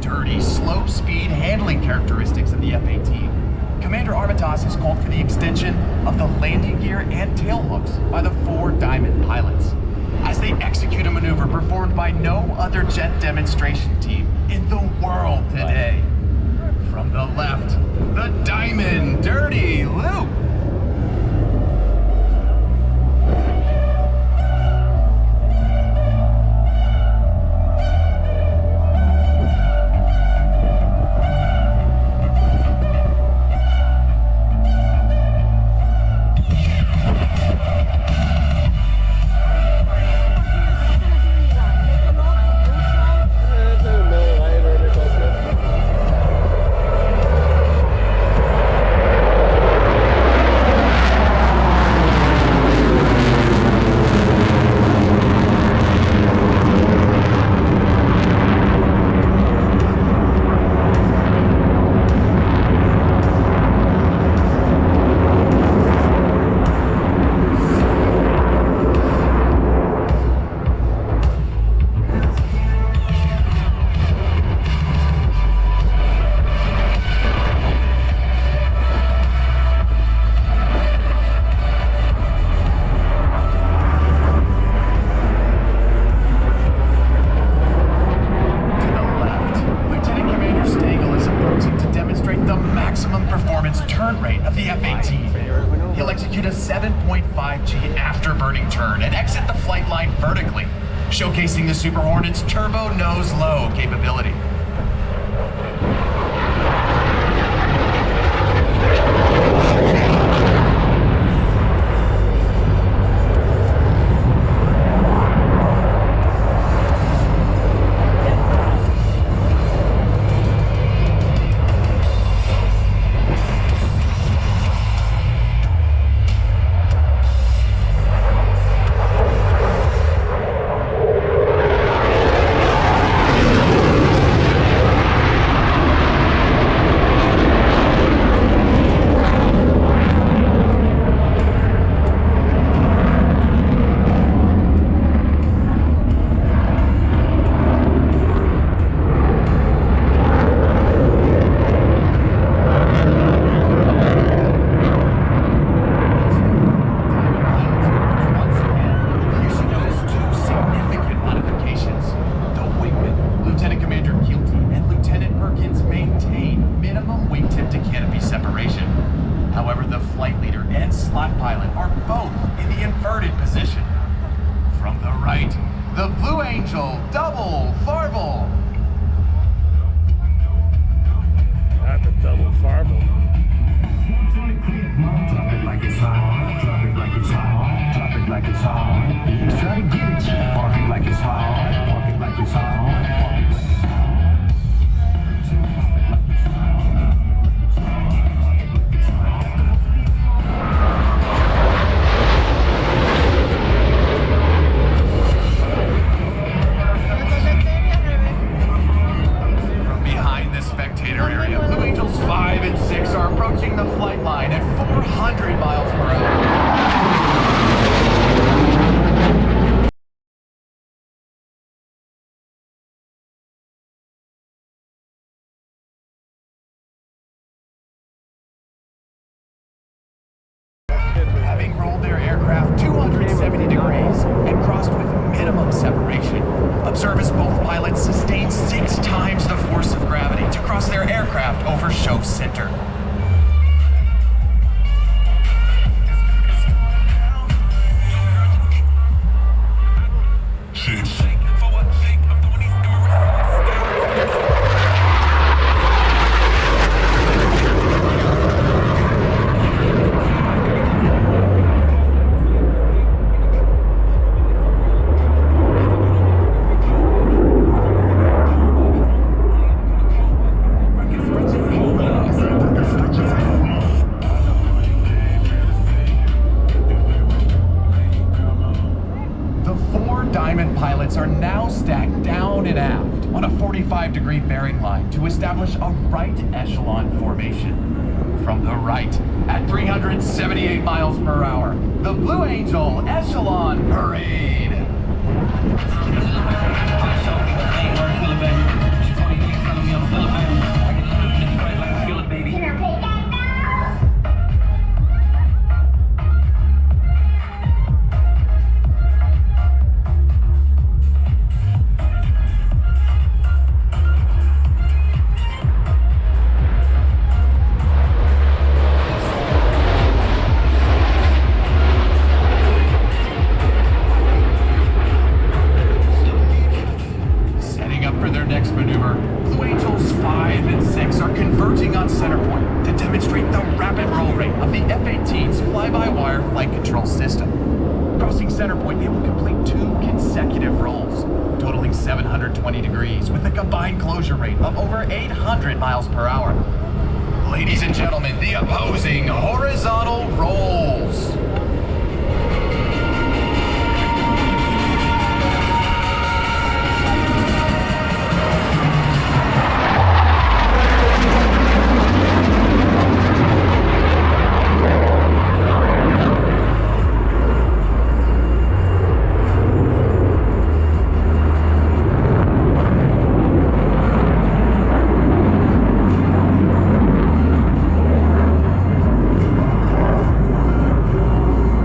dirty, slow-speed handling characteristics of the F-18, Commander Armitage has called for the extension of the landing gear and tailhooks by the 4 Diamond pilots as they execute a maneuver performed by no other jet demonstration team in the world today. From the left, the Diamond Dirty Loop. Turn rate of the F-18. He'll execute a 7.5 G afterburning turn and exit the flight line vertically, showcasing the Super Hornet's turbo nose-low capability. Having rolled their aircraft 270 degrees and crossed with minimum separation, observe as both pilots sustain 6 times the force of gravity to cross their aircraft over show center. Are now stacked down and aft on a 45-degree bearing line to establish a right echelon formation. From the right, at 378 miles per hour, the Blue Angel Echelon Parade. 120 degrees with a combined closure rate of over 800 miles per hour. Ladies and gentlemen, the opposing horizontal rolls.